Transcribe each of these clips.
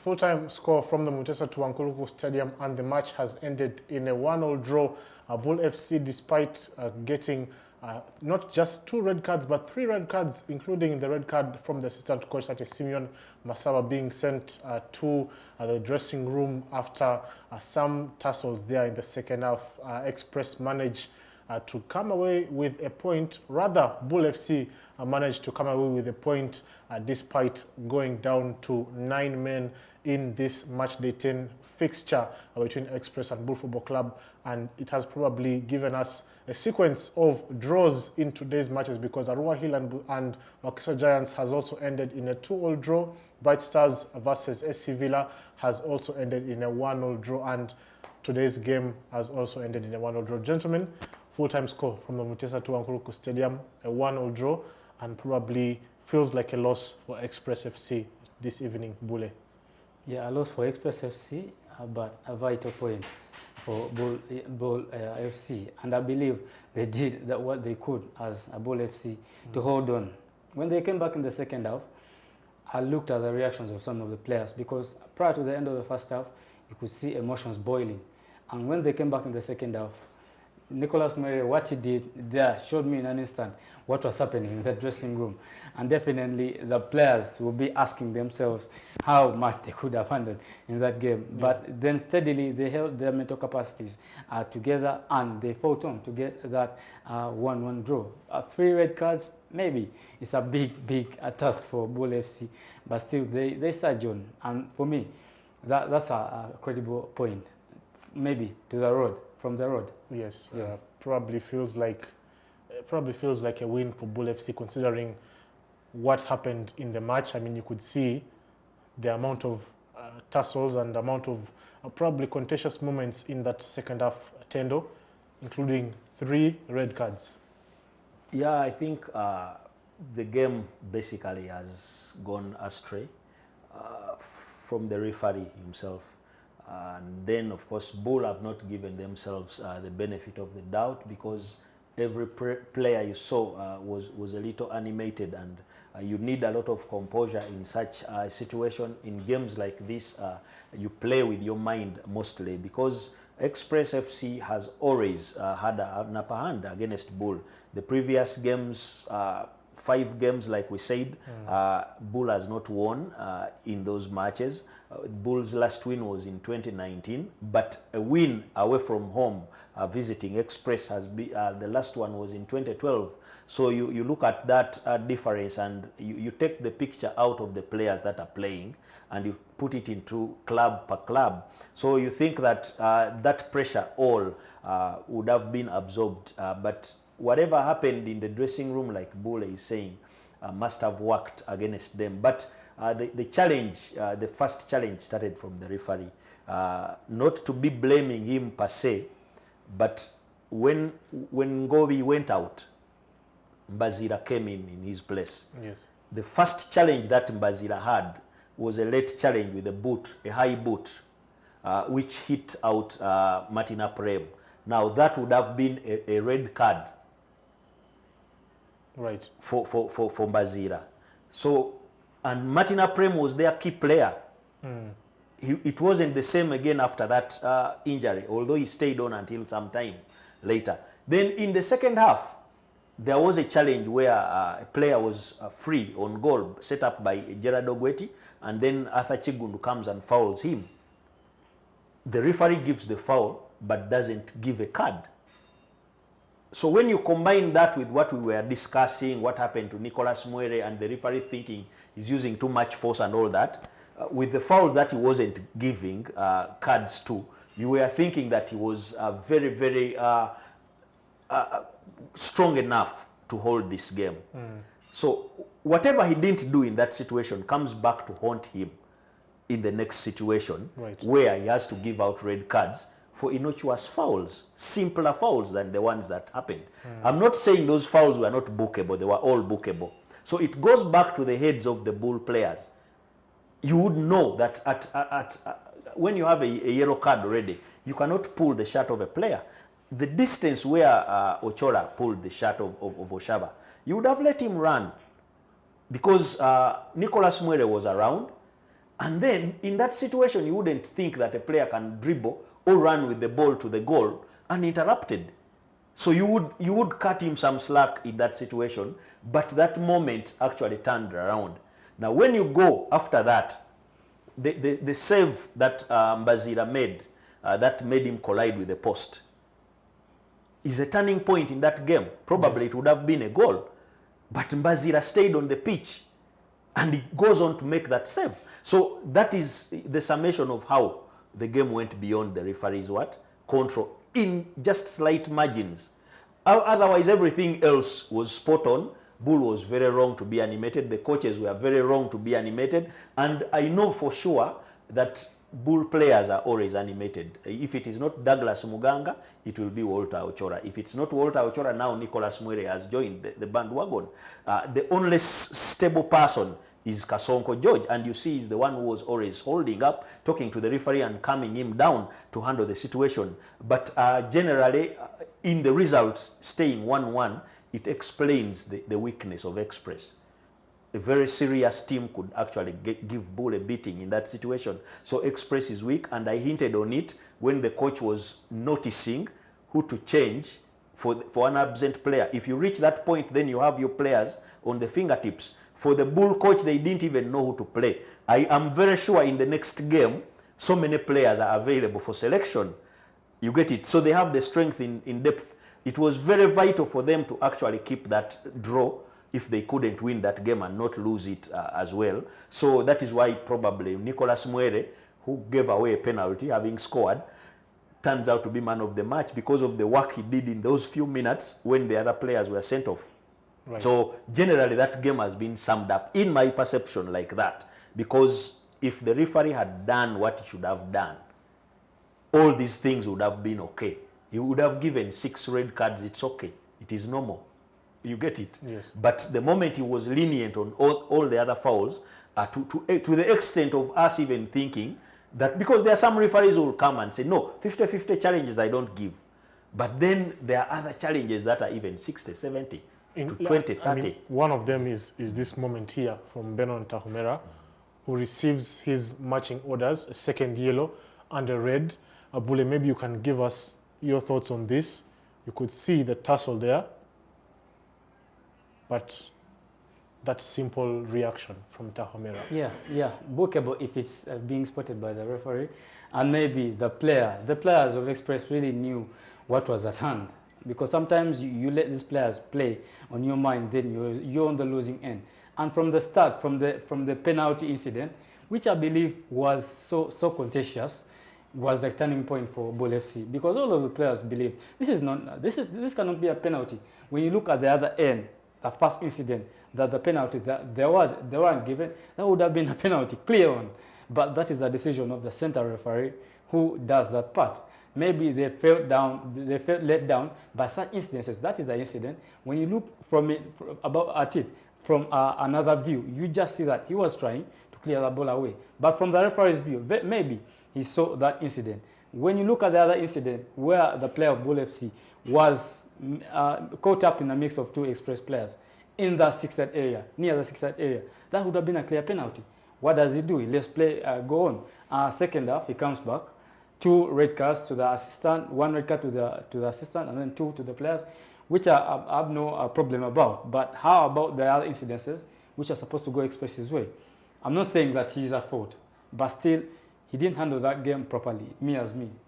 Full-time score from the Mutesa to Wankuluku Stadium, and the match has ended in a 1-1 draw. BUL FC, despite getting not just 2 red cards, but 3 red cards, including the red card from the assistant coach, that is Simeon Masaba, being sent to the dressing room after some tussles there in the second half. Express managed to come away with a point. Rather, BUL FC managed to come away with a point despite going down to 9 men in this match day 10 fixture between Express and BUL Football Club, and it has probably given us a sequence of draws in today's matches, because Arua Hill and Wakiso Giants has also ended in a 2-2 draw. Bright Stars versus SC Villa has also ended in a 1-1 draw, and today's game has also ended in a 1-1 draw. Gentlemen, full-time score from the Mutesa to Wankuluku Stadium, a 1-1 draw, and probably feels like a loss for Express FC this evening, Bule. Yeah, a loss for Express FC, but a vital point for BUL FC. And I believe they did what they could as a BUL FC to hold on. When they came back in the second half, I looked at the reactions of some of the players, because prior to the end of the first half, you could see emotions boiling. And when they came back in the second half, Nicholas Murray, what he did there showed me in an instant what was happening in the dressing room. And definitely the players will be asking themselves how much they could have handled in that game. Yeah. But then steadily they held their mental capacities together, and they fought on to get that 1-1 draw. 3 red cards, maybe it's a big task for BUL FC, but still they surge on. And for me, that's a credible point, maybe to the road. From the road. Yes, yeah. Probably feels like a win for BUL FC, considering what happened in the match. I mean, you could see the amount of tussles and the amount of probably contentious moments in that second half tendo, including 3 red cards. Yeah, I think the game basically has gone astray from the referee himself. And then, of course, BUL have not given themselves the benefit of the doubt, because every player you saw was a little animated, and you need a lot of composure in such a situation. In games like this, you play with your mind mostly, because Express FC has always had an upper hand against BUL. The previous games, 5 games, like we said, BUL has not won in those matches. BUL's last win was in 2019, but a win away from home visiting Express has been, the last one was in 2012. So you look at that difference, and you take the picture out of the players that are playing, and you put it into club per club. So you think that that pressure all would have been absorbed, but whatever happened in the dressing room, like BUL is saying, must have worked against them. But the challenge, the first challenge started from the referee. Not to be blaming him per se, but when Ngobi went out, Mbazira came in his place. Yes. The first challenge that Mbazira had was a late challenge with a boot, a high boot, which hit out Martin Aprem. Now that would have been a red card, right, for Mbazira. So, and Martin Aprem was their key player. It wasn't the same again after that injury, although he stayed on until some time later. Then in the second half, there was a challenge where a player was free on goal, set up by Gerard Ogweti, and then Arthur Chigundu comes and fouls him. The referee gives the foul, but doesn't give a card. So when you combine that with what we were discussing, what happened to Nicolas Mwere, and the referee thinking he's using too much force and all that, with the fouls that he wasn't giving cards to, you were thinking that he was very, very strong enough to hold this game. So whatever he didn't do in that situation comes back to haunt him in the next situation, right, where he has to give out red cards for innocuous fouls, simpler fouls than the ones that happened. I'm not saying those fouls were not bookable, they were all bookable. So it goes back to the heads of the BUL players. You would know that when you have a yellow card already, you cannot pull the shirt of a player. The distance where Ochola pulled the shirt of Oshaba, you would have let him run, because Nicolas Mwere was around, And then in that situation, you wouldn't think that a player can dribble or run with the ball to the goal uninterrupted. So you would cut him some slack in that situation, but that moment actually turned around. Now when you go after that, the save that Mbazira made, that made him collide with the post, is a turning point in that game. Probably yes. It would have been a goal, but Mbazira stayed on the pitch and he goes on to make that save. So that is the summation of how the game went beyond the referee's control in just slight margins. Otherwise, everything else was spot on. BUL was very wrong to be animated. The coaches were very wrong to be animated. And I know for sure that BUL players are always animated. If it is not Douglas Muganga, it will be Walter Ochora. If it's not Walter Ochora, now Nicholas Mwere has joined the bandwagon. The only stable person is Kasonko George, and you see he's the one who was always holding up, talking to the referee and calming him down to handle the situation. But generally, in the result, staying 1-1, it explains the weakness of Express. A very serious team could actually give BUL a beating in that situation. So Express is weak, and I hinted on it when the coach was noticing who to change for an absent player. If you reach that point, then you have your players on the fingertips. For the BUL coach, they didn't even know who to play. I am very sure in the next game, so many players are available for selection. You get it? So they have the strength in depth. It was very vital for them to actually keep that draw if they couldn't win that game and not lose it as well. So that is why probably Nicholas Mwere, who gave away a penalty, having scored, turns out to be man of the match because of the work he did in those few minutes when the other players were sent off. Right. So generally that game has been summed up in my perception like that, because if the referee had done what he should have done, all these things would have been okay. He would have given 6 red cards. It's okay. It is normal. You get it? Yes. But the moment he was lenient on all the other fouls, to the extent of us even thinking that, because there are some referees who will come and say, no, 50-50 challenges I don't give. But then there are other challenges that are even 60, 70. To 20, 30. I mean, one of them is this moment here from Benon Tahumera, who receives his matching orders, a second yellow and a red. Abule, maybe you can give us your thoughts on this. You could see the tussle there, but that simple reaction from Tahumera. Yeah, bookable if it's being spotted by the referee, and maybe the players of Express really knew what was at hand. Because sometimes you let these players play on your mind, then you're on the losing end. And from the start, from the penalty incident, which I believe was so contentious, was the turning point for BUL FC. Because all of the players believe this cannot be a penalty. When you look at the other end, the first incident, that the penalty that they weren't given, that would have been a penalty, clear one. But that is a decision of the center referee who does that part. Maybe they felt let down by such incidences. That is the incident. When you look at it from another view, you just see that he was trying to clear the ball away. But from the referee's view, maybe he saw that incident. When you look at the other incident where the player of BUL FC was caught up in a mix of 2 Express players in the 6-yard area, near the 6-yard area, that would have been a clear penalty. What does he do? He lets play go on. Second half, he comes back. 2 red cards to the assistant, 1 red card to the assistant, and then 2 to the players, which I have no problem about. But how about the other incidences which are supposed to go Express's way? I'm not saying that he's at fault, but still, he didn't handle that game properly, me.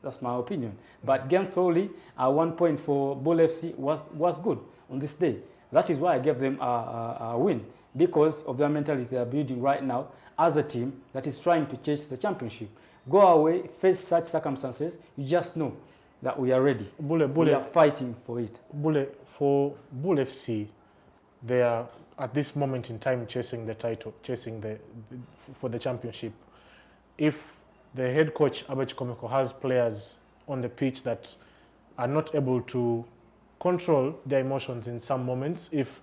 That's my opinion. But game thoroughly, 1 point for BUL FC was good on this day. That is why I gave them a win, because of their mentality they are building right now as a team that is trying to chase the championship. Go away, face such circumstances, you just know that we are ready. We are fighting for it. For BUL FC, they are at this moment in time chasing the title, for the championship. If the head coach, Abechi Komeko, has players on the pitch that are not able to control their emotions in some moments, if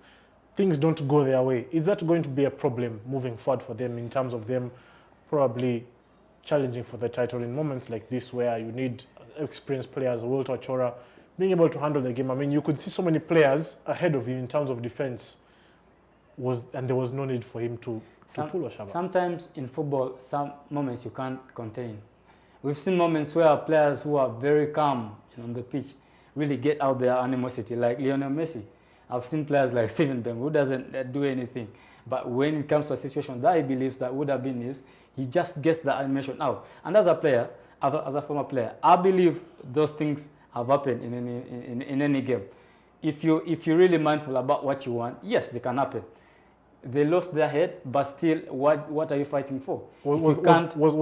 things don't go their way, is that going to be a problem moving forward for them in terms of them probably challenging for the title in moments like this where you need experienced players, Walter Ochora, being able to handle the game? I mean, you could see so many players ahead of you in terms of defense. there was no need for him to pull Oshaba. Sometimes in football, some moments you can't contain. We've seen moments where players who are very calm on the pitch really get out their animosity, like Lionel Messi. I've seen players like Steven Beng who doesn't do anything. But when it comes to a situation that he believes that would have been his, he just gets the animation out. And as a player, as a former player, I believe those things have happened in any game. If you're really mindful about what you want, yes, they can happen. They lost their head, but still, what are you fighting for? Was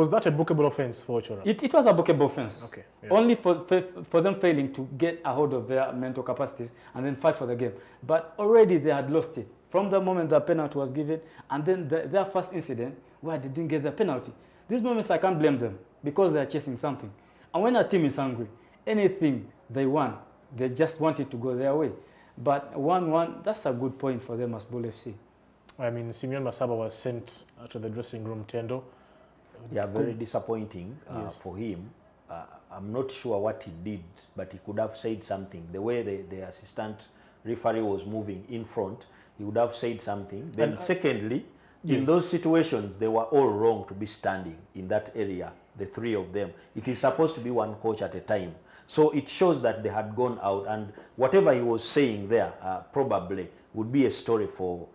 that a bookable offense for Ochora? It was a bookable offense. Okay. Yeah. Only for them failing to get a hold of their mental capacities and then fight for the game. But already they had lost it from the moment the penalty was given, and then their first incident where they didn't get the penalty. These moments I can't blame them because they are chasing something. And when a team is hungry, anything they want, they just want it to go their way. But 1-1, that's a good point for them as BUL FC. I mean, Simeon Masaba was sent to the dressing room, Tendo. Yeah, very disappointing Yes. for him. I'm not sure what he did, but he could have said something. The way the assistant referee was moving in front, he would have said something. Then secondly, in Yes. those situations, they were all wrong to be standing in that area, the three of them. It is supposed to be one coach at a time. So it shows that they had gone out, and whatever he was saying there probably would be a story for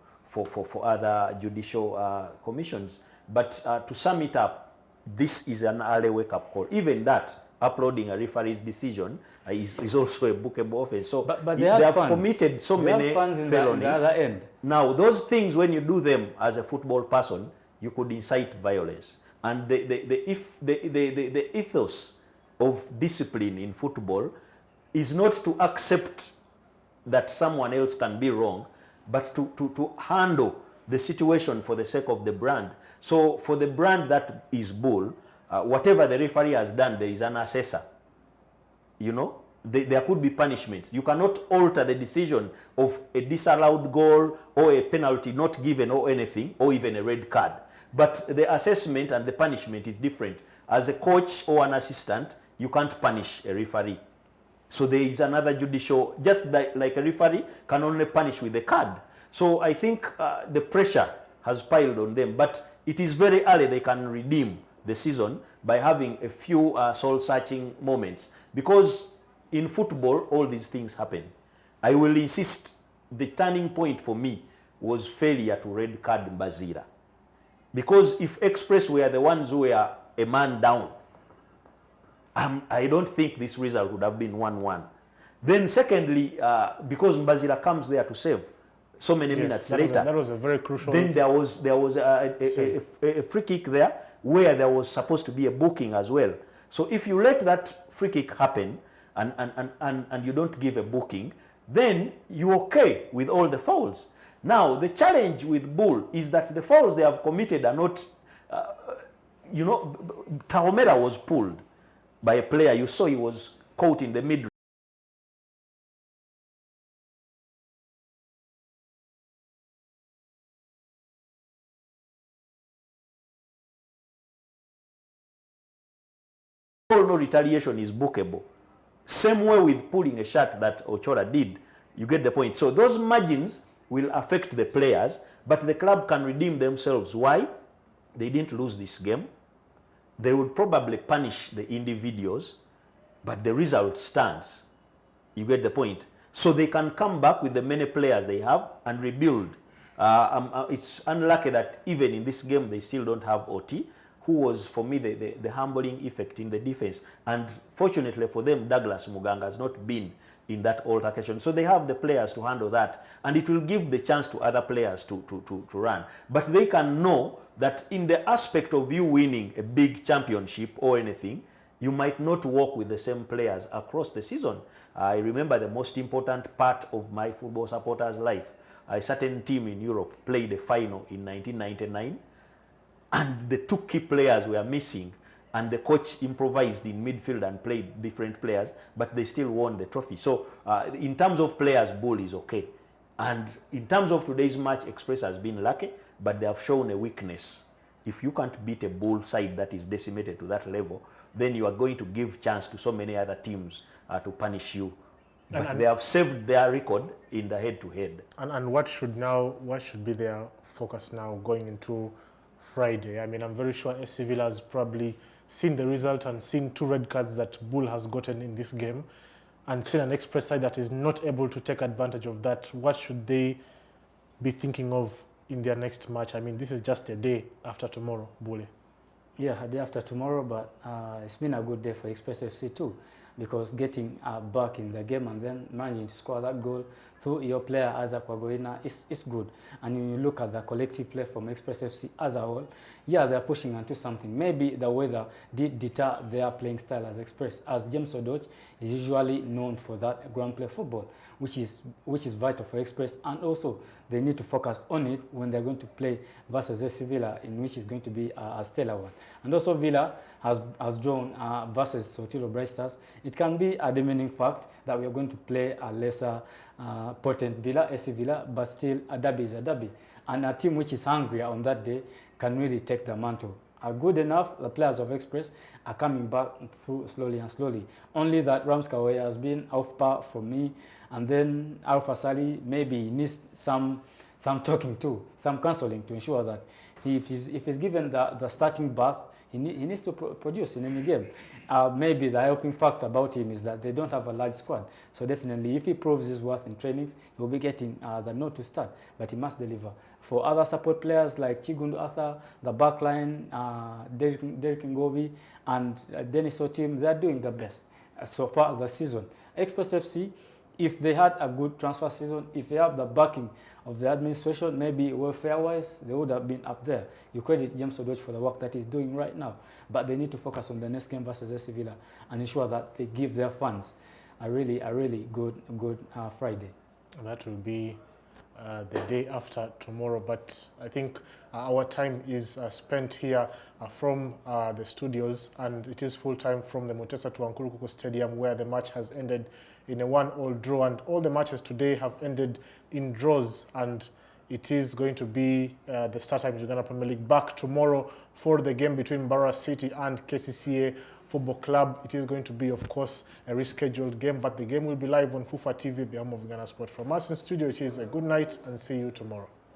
other judicial commissions. But to sum it up, this is an early wake-up call. Even that, uploading a referee's decision is also a bookable offense. So but they have have fans. committed so They many have fans in felonies. the other end. Now, those things, when you do them as a football person, you could incite violence. And the ethos of discipline in football is not to accept that someone else can be wrong, but to handle the situation for the sake of the brand. So for the brand that is BUL, whatever the referee has done, there is an assessor. You know, there could be punishments. You cannot alter the decision of a disallowed goal or a penalty not given or anything, or even a red card. But the assessment and the punishment is different. As a coach or an assistant, you can't punish a referee. So there is another judicial, just like a referee can only punish with a card. So I think the pressure has piled on them, but it is very early. They can redeem the season by having a few soul-searching moments. Because in football, all these things happen. I will insist, the turning point for me was failure to red card Mbazira. Because if Express were the ones who were a man down, I don't think this result would have been 1-1. Then secondly, because Mbazira comes there to save so many minutes later. That was a very crucial... Then there was a free kick there where there was supposed to be a booking as well. So if you let that free kick happen and you don't give a booking, then you're okay with all the fouls. Now, the challenge with BUL is that the fouls they have committed are not, you know, Tahomera was pulled by a player. You saw he was caught in the mid. No retaliation is bookable. Same way with pulling a shot that Ochora did. You get the point. So those margins will affect the players, but the club can redeem themselves. Why? They didn't lose this game. They would probably punish the individuals, but the result stands. You get the point. So they can come back with the many players they have and rebuild. It's unlucky that even in this game they still don't have OT, who was, for me, the humbling effect in the defense. And fortunately for them, Douglas Muganga has not been in that altercation. So they have the players to handle that. And it will give the chance to other players to run. But they can know that in the aspect of you winning a big championship or anything, you might not work with the same players across the season. I remember the most important part of my football supporter's life. A certain team in Europe played a final in 1999, and the two key players were missing, and the coach improvised in midfield and played different players, but they still won the trophy. So in terms of players, BUL is okay. And in terms of today's match, Express has been lucky, but they have shown a weakness. If you can't beat a BUL side that is decimated to that level, then you are going to give chance to so many other teams to punish you But they have saved their record in the head-to-head. And what should be their focus now going into Friday? I mean, I'm very sure SC Villa has probably seen the result and seen 2 red cards that BUL has gotten in this game, and seen an Express side that is not able to take advantage of that. What should they be thinking of in their next match? I mean, this is just a day after tomorrow, Bule. Yeah, a day after tomorrow, but it's been a good day for Express FC too, because getting back in the game and then managing to score that goal through your player Isaac Wagoina is good. And when you look at the collective play from Express FC as a whole, yeah, they're pushing onto something. Maybe the weather did deter their playing style as Express, as James Odoch is usually known for that ground play football, which is vital for Express, and also they need to focus on it when they're going to play versus SC Villa, in which is going to be a stellar one. And also Villa has drawn versus Sotiro Bright Stars. It can be a demeaning fact that we are going to play a lesser potent Villa, SC Villa, but still a derby is a derby. And a team which is hungrier on that day can really take the mantle. Good enough, the players of Express are coming back through slowly and slowly. Only that Ramskawe has been off par for me, and then Alpha Sali maybe needs some talking to, some counseling to ensure that if he's given the starting berth, he needs to produce in any game. Maybe the helping factor about him is that they don't have a large squad. So definitely, if he proves his worth in trainings, he will be getting the nod to start, but he must deliver. For other support players like Chigundu Arthur, the backline, Derek Ngovi, and Dennis Otim, they are doing the best so far this season. Express FC, if they had a good transfer season, if they have the backing of the administration, maybe welfare-wise, they would have been up there. You credit James Odoch for the work that he's doing right now, but they need to focus on the next game versus SC Villa and ensure that they give their fans a really good Friday. And that will be the day after tomorrow, but I think our time is spent here from the studios, and it is full time from the Mutesa to Nkulukuku Stadium, where the match has ended in a 1-1 draw, and all the matches today have ended in draws, and it is going to be the StarTimes Uganda Premier League back tomorrow for the game between Mbarara City and KCCA Football Club. It is going to be, of course, a rescheduled game, but the game will be live on FUFA TV, the home of Ghana Sport. From us in studio, it is a good night, and see you tomorrow.